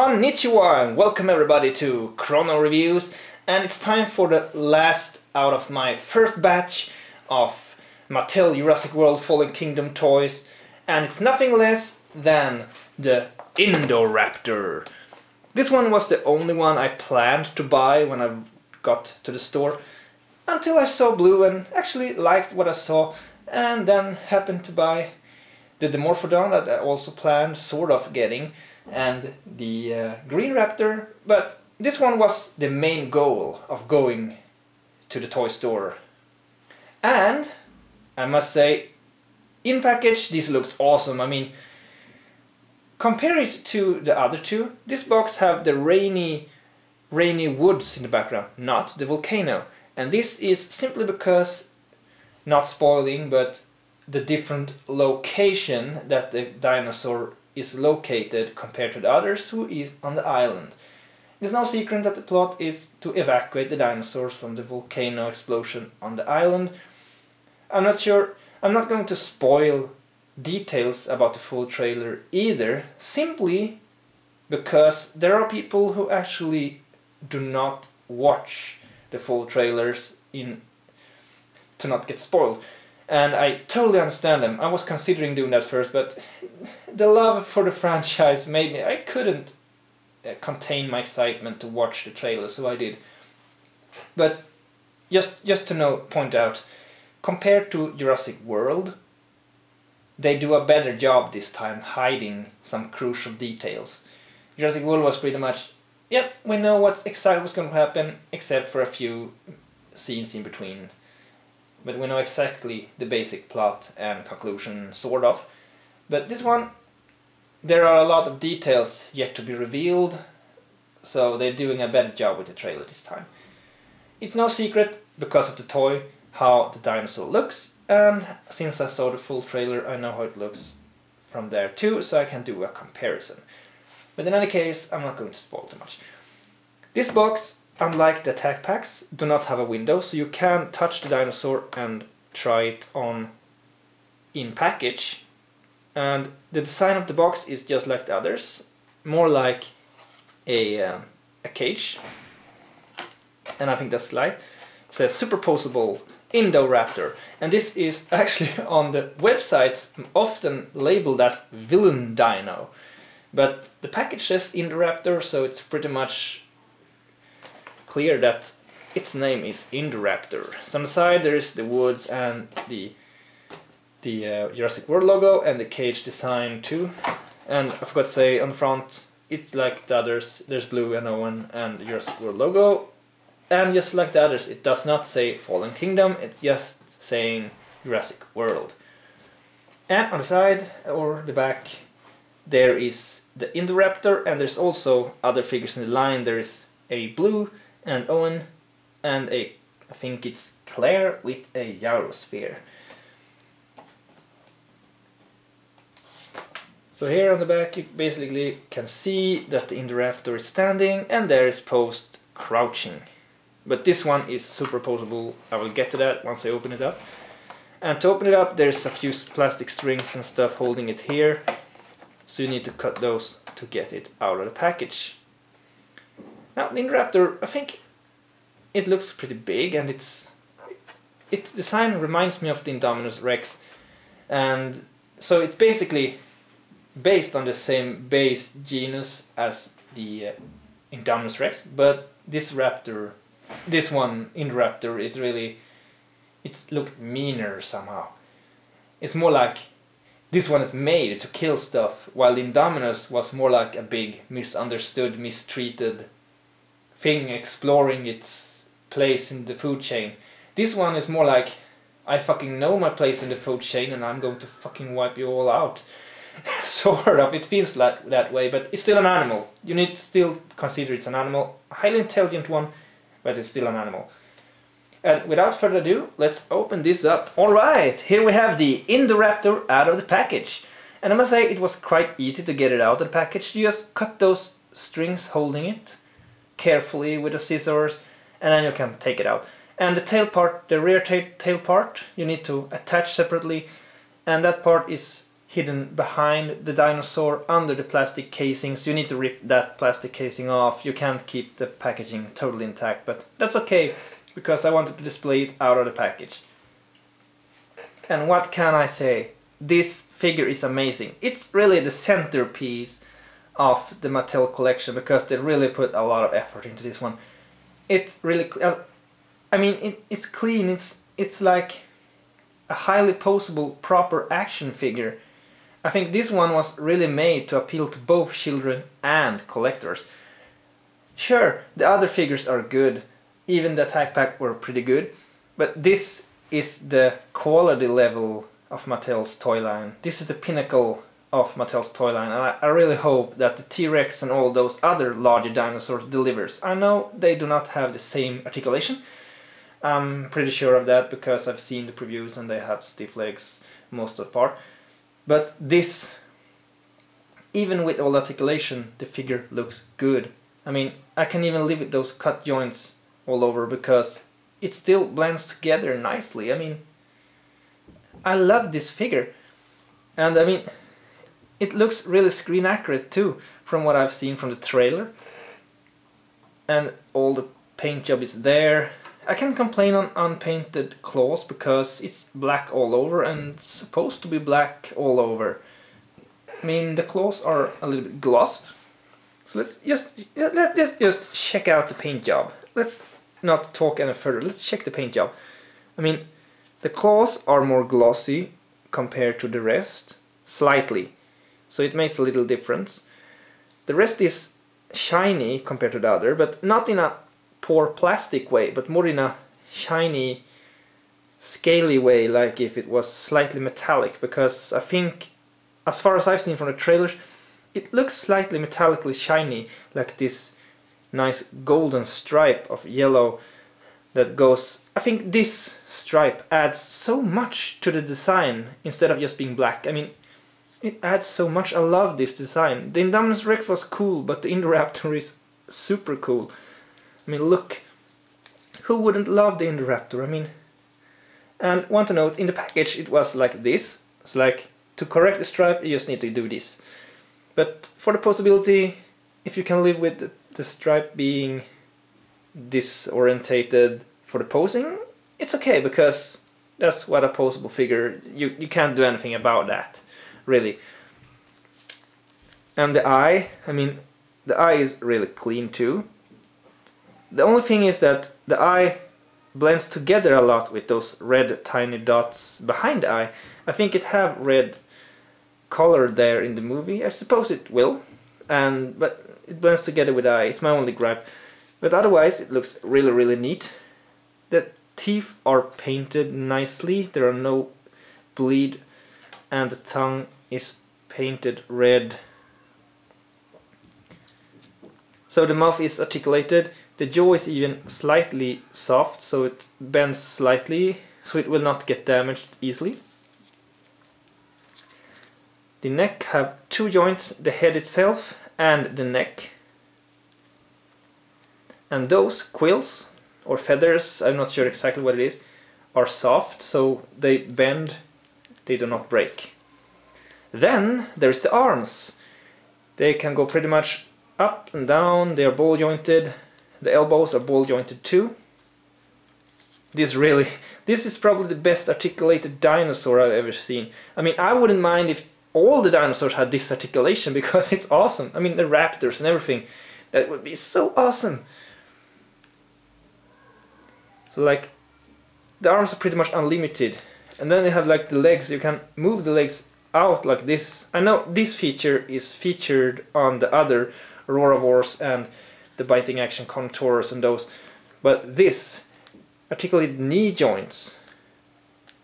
Konnichiwa and welcome everybody to Chrono Reviews, and it's time for the last out of my first batch of Mattel Jurassic World Fallen Kingdom toys, and it's nothing less than the Indoraptor. This one was the only one I planned to buy when I got to the store, until I saw blue and actually liked what I saw, and then happened to buy the Dimorphodon that I also planned sort of getting, and the green raptor, but this one was the main goal of going to the toy store. And I must say, in package this looks awesome. I mean, compare it to the other two. This box have the rainy woods in the background, not the volcano. And this is simply because, not spoiling, but the different location that the dinosaur is located compared to the others who is on the island. It's no secret that the plot is to evacuate the dinosaurs from the volcano explosion on the island. I'm not going to spoil details about the full trailer either, simply because there are people who actually do not watch the full trailers to not get spoiled. And I totally understand them. I was considering doing that first, but the love for the franchise made me... I couldn't contain my excitement to watch the trailer, so I did. But just to point out, compared to Jurassic World, they do a better job this time hiding some crucial details. Jurassic World was pretty much, yep, we know what exactly was going to happen, except for a few scenes in between. But we know exactly the basic plot and conclusion, sort of. But this one, there are a lot of details yet to be revealed, so they're doing a better job with the trailer this time. It's no secret, because of the toy, how the dinosaur looks, and since I saw the full trailer I know how it looks from there too, so I can do a comparison. But in any case, I'm not going to spoil too much. This box, unlike the attack packs, do not have a window, so you can touch the dinosaur and try it on in package. And the design of the box is just like the others, more like a cage. And I think that's light. It says Super-poseable Indoraptor, and this is actually on the websites often labeled as Villain Dino. But the package says Indoraptor, so it's pretty much clear that its name is Indoraptor. So on the side there is the woods and the Jurassic World logo and the cage design too. And I forgot to say, on the front it's like the others, there's blue and Owen and the Jurassic World logo. And just like the others, it does not say Fallen Kingdom, it's just saying Jurassic World. And on the side or the back there is the Indoraptor, and there's also other figures in the line. There is a blue and Owen, and I think it's Claire with a gyrosphere. So here on the back you basically can see that the Indoraptor is standing, and there is posed crouching. But this one is super-poseable. I will get to that once I open it up. And to open it up there's a few plastic strings and stuff holding it here, so you need to cut those to get it out of the package. Now, the Indoraptor, I think it looks pretty big, and its design reminds me of the Indominus Rex, and so it's basically based on the same base genus as the Indominus Rex, but this raptor, this one Indoraptor, it's looked meaner somehow. It's more like this one is made to kill stuff, while the Indominus was more like a big misunderstood, mistreated thing exploring its place in the food chain. This one is more like, I fucking know my place in the food chain and I'm going to fucking wipe you all out. Sort of, it feels like that way, but it's still an animal. You need to still consider it's an animal, a highly intelligent one, but it's still an animal. And without further ado, let's open this up. Alright, here we have the Indoraptor out of the package. And I must say, it was quite easy to get it out of the package. You just cut those strings holding it carefully with the scissors, and then you can take it out. And the tail part, the rear tail part, you need to attach separately, and that part is hidden behind the dinosaur under the plastic casing, so you need to rip that plastic casing off. You can't keep the packaging totally intact, but that's okay because I wanted to display it out of the package. And what can I say? This figure is amazing. It's really the centerpiece of the Mattel collection because they really put a lot of effort into this one. It's really, I mean, it's clean. It's like a highly poseable, proper action figure. I think this one was really made to appeal to both children and collectors. Sure, the other figures are good, even the attack pack were pretty good, but this is the quality level of Mattel's toy line. This is the pinnacle of Mattel's toy line, and I really hope that the T-Rex and all those other larger dinosaurs delivers. I know they do not have the same articulation. I'm pretty sure of that because I've seen the previews and they have stiff legs most of the part. But this, even with all articulation, the figure looks good. I mean, I can even live with those cut joints all over because it still blends together nicely. I mean, I love this figure. And I mean, it looks really screen accurate too, from what I've seen from the trailer. And all the paint job is there. I can complain on unpainted claws because it's black all over and it's supposed to be black all over. I mean, the claws are a little bit glossed. So let's just check out the paint job. Let's not talk any further. Let's check the paint job. I mean, the claws are more glossy compared to the rest, slightly. So it makes a little difference. The rest is shiny compared to the other, but not in a poor plastic way, but more in a shiny, scaly way, like if it was slightly metallic, because I think, as far as I've seen from the trailers, it looks slightly metallically shiny, like this nice golden stripe of yellow that goes... I think this stripe adds so much to the design instead of just being black. I mean, it adds so much. I love this design. The Indominus Rex was cool, but the Indoraptor is super cool. I mean, look, who wouldn't love the Indoraptor? I mean, and want to note, in the package it was like this. It's like, to correct the stripe, you just need to do this. But for the posability, if you can live with the stripe being disorientated for the posing, it's okay, because that's what a poseable figure, you can't do anything about that, really. And the eye, I mean, the eye is really clean too. The only thing is that the eye blends together a lot with those red tiny dots behind the eye. I think it have red color there in the movie. I suppose it will, but it blends together with the eye. It's my only gripe. But otherwise it looks really, really neat. The teeth are painted nicely. There are no bleed, and the tongue is painted red. So the mouth is articulated. The jaw is even slightly soft, so it bends slightly, so it will not get damaged easily. The neck have two joints, the head itself and the neck. And those quills, or feathers, I'm not sure exactly what it is, are soft, so they bend, they do not break. Then there's the arms. They can go pretty much up and down, they are ball jointed. The elbows are ball jointed too. This is probably the best articulated dinosaur I've ever seen. I mean, I wouldn't mind if all the dinosaurs had this articulation because it's awesome. I mean, the raptors and everything. That would be so awesome. So like, the arms are pretty much unlimited. And then they have like the legs, you can move the legs out like this. I know this feature is featured on the other Aurora Wars and the biting action contours and those, but this articulated knee joints,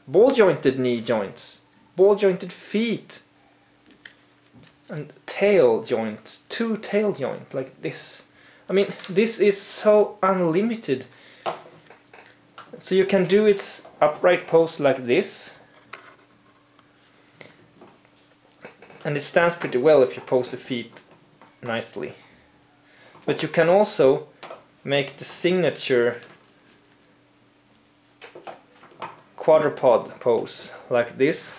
ball jointed knee joints, ball jointed feet, and tail joints, two tail joints like this. I mean, this is so unlimited. So you can do its upright pose like this, and it stands pretty well if you pose the feet nicely. But you can also make the signature quadruped pose like this.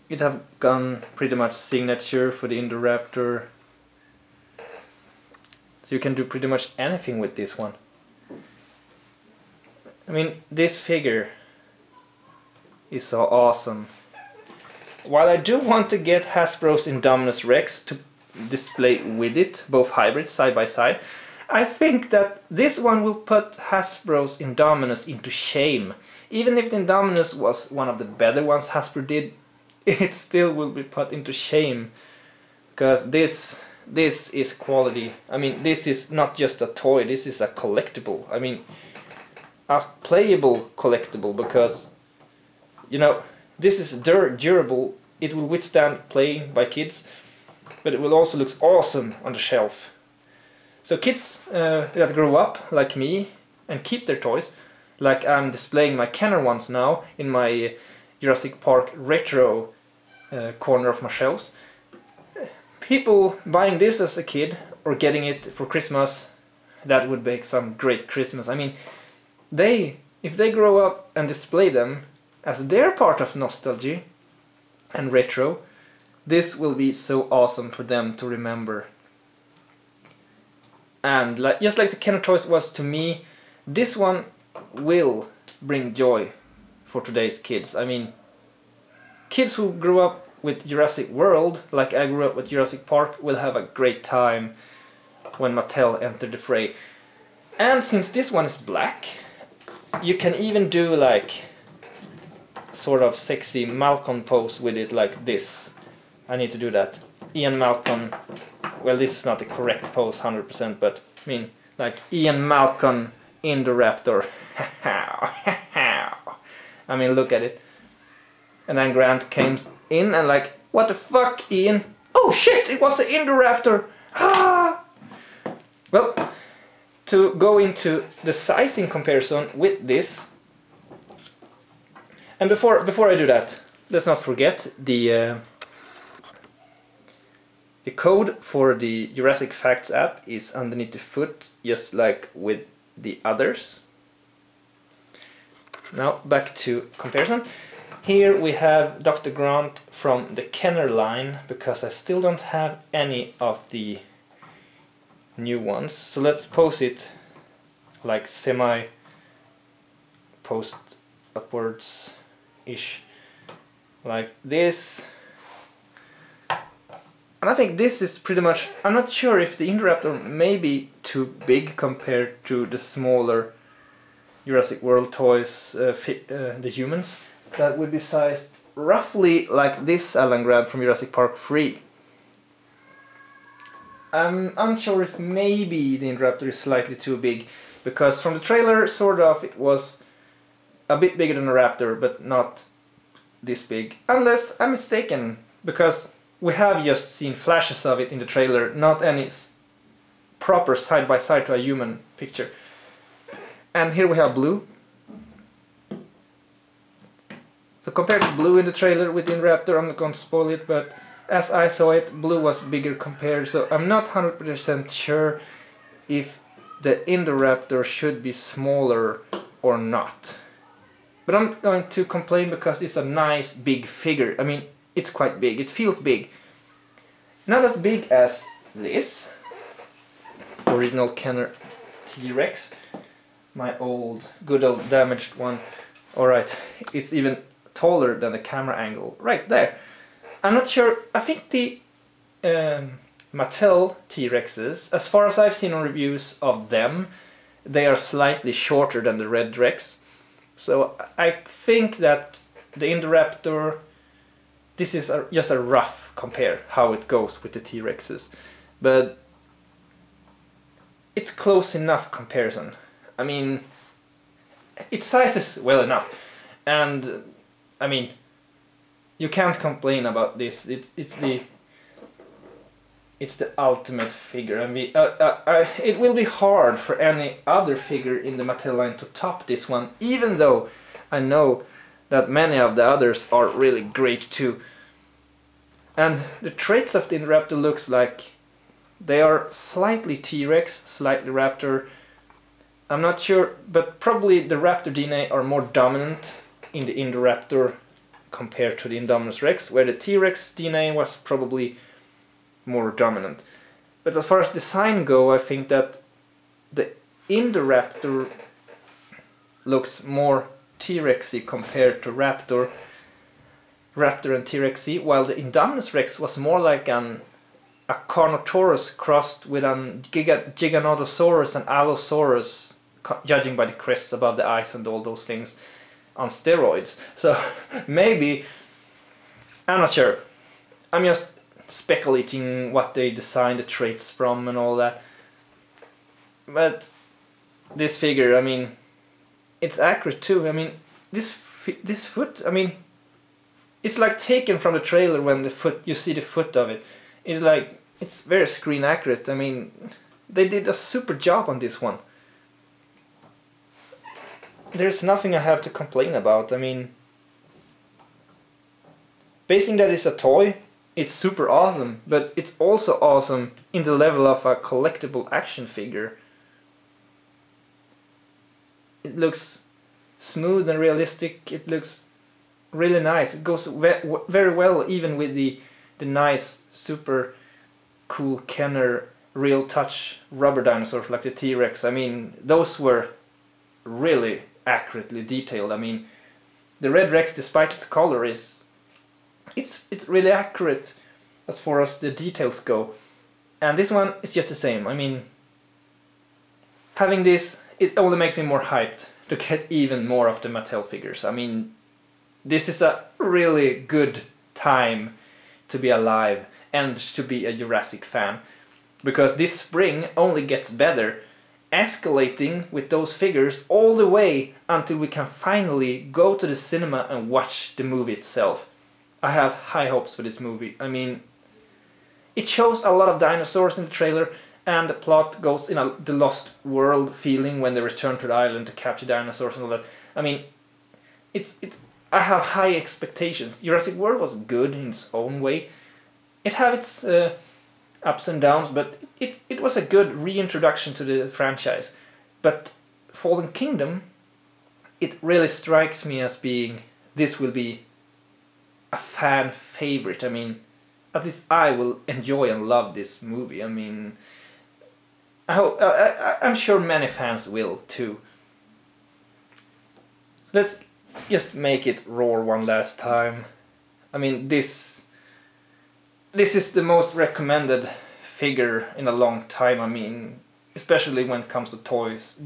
it have gone pretty much signature for the Indoraptor. So you can do pretty much anything with this one. I mean, this figure is so awesome. While I do want to get Hasbro's Indominus Rex to display with it, both hybrids side by side, I think that this one will put Hasbro's Indominus into shame. Even if the Indominus was one of the better ones Hasbro did, it still will be put into shame. Because this is quality. I mean, this is not just a toy, this is a collectible. I mean, a playable collectible, because, you know, this is durable, it will withstand playing by kids, but it will also look awesome on the shelf. So kids that grow up like me and keep their toys, like I'm displaying my Kenner ones now in my Jurassic Park retro corner of my shelves. People buying this as a kid or getting it for Christmas, that would make some great Christmas. I mean, if they grow up and display them as their part of nostalgia and retro, this will be so awesome for them to remember. And just like the Kenner toys was to me, this one will bring joy for today's kids. I mean, kids who grew up with Jurassic World, like I grew up with Jurassic Park, will have a great time when Mattel entered the fray. And since this one is black, you can even do like sort of sexy Malcolm pose with it, like this. I need to do that. Ian Malcolm, well, this is not the correct pose 100%, but I mean, like Ian Malcolm Indoraptor. I mean, look at it. And then Grant came in and like, what the fuck, Ian? Oh shit, it was the Indoraptor! Ah! Well, to go into the sizing comparison with this, and before I do that, let's not forget the code for the Jurassic Facts app is underneath the foot, just like with the others. Now back to comparison. Here we have Dr. Grant from the Kenner line, because I still don't have any of the new ones. So let's pose it like semi-post upwards-ish, like this. And I think this is pretty much, I'm not sure if the Indoraptor may be too big compared to the smaller Jurassic World toys, the humans, that would be sized roughly like this Alan Grant from Jurassic Park 3. I'm unsure if maybe the Indoraptor is slightly too big, because from the trailer, sort of, it was a bit bigger than a Raptor, but not this big. Unless I'm mistaken, because we have just seen flashes of it in the trailer, not any proper side-by-side to a human picture. And here we have Blue. So compared to Blue in the trailer with Indoraptor, I'm not going to spoil it, but as I saw it, Blue was bigger compared, so I'm not 100% sure if the Indoraptor should be smaller or not. But I'm not going to complain, because it's a nice big figure. I mean, it's quite big, it feels big. Not as big as this original Kenner T-Rex, my good old damaged one. Alright, it's even taller than the camera angle, right there. I'm not sure, I think the Mattel T-Rexes, as far as I've seen on reviews of them, they are slightly shorter than the Red Rex. So I think that the Indoraptor, this is just a rough compare how it goes with the T-Rexes, but it's close enough comparison. I mean, it sizes well enough, and I mean, you can't complain about this. It's the ultimate figure. I mean, it will be hard for any other figure in the Mattel line to top this one, even though I know that many of the others are really great too. And the traits of the Indoraptor looks like they are slightly T-Rex, slightly Raptor. I'm not sure, but probably the Raptor DNA are more dominant in the Indoraptor compared to the Indominus Rex, where the T-Rex DNA was probably more dominant. But as far as design go, I think that the Indoraptor looks more T-Rexy compared to Raptor and T-Rexy, while the Indominus Rex was more like a Carnotaurus crossed with an Giganotosaurus and Allosaurus, judging by the crests above the eyes and all those things, on steroids. So maybe, I'm not sure. I'm just speculating what they designed the traits from and all that. But this figure, I mean, it's accurate too. I mean, this foot, I mean, it's like taken from the trailer when you see the foot of it. It's like, it's very screen accurate. I mean, they did a super job on this one. There's nothing I have to complain about. I mean, basing that it's a toy, it's super awesome, but it's also awesome in the level of a collectible action figure. It looks smooth and realistic. It looks really nice. It goes very well even with the nice, super cool Kenner real touch rubber dinosaurs like the T-Rex. I mean, those were really accurately detailed. I mean, the Red Rex, despite its color, it's really accurate as far as the details go. And this one is just the same. I mean, having this, it only makes me more hyped to get even more of the Mattel figures. I mean, this is a really good time to be alive and to be a Jurassic fan, because this spring only gets better, escalating with those figures all the way until we can finally go to the cinema and watch the movie itself. I have high hopes for this movie. I mean, it shows a lot of dinosaurs in the trailer, and the plot goes in the Lost World feeling when they return to the island to capture dinosaurs and all that. I mean, I have high expectations. Jurassic World was good in its own way. It had its ups and downs, but it was a good reintroduction to the franchise. But Fallen Kingdom, it really strikes me as being, this will be a fan favorite. I mean, at least I will enjoy and love this movie. I mean, I'm sure many fans will too. So let's just make it roar one last time. I mean, this is the most recommended figure in a long time. I mean, especially when it comes to toys.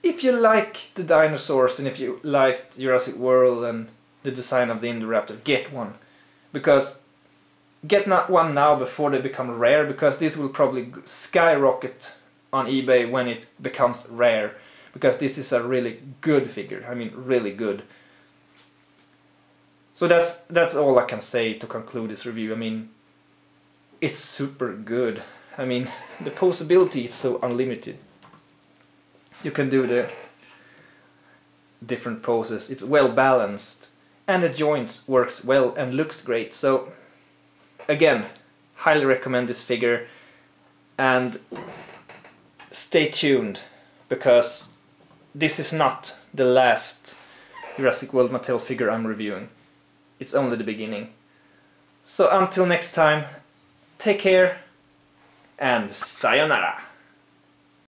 If you like the dinosaurs and if you like Jurassic World and the design of the Indoraptor, get one. Because get not one now before they become rare, because this will probably skyrocket on eBay when it becomes rare. Because this is a really good figure. I mean, really good. So that's all I can say to conclude this review. I mean, it's super good. I mean, the posability is so unlimited. You can do the different poses. It's well balanced, and the joints works well and looks great. So again, highly recommend this figure, and stay tuned, because this is not the last Jurassic World Mattel figure I'm reviewing. It's only the beginning. So until next time, take care and sayonara!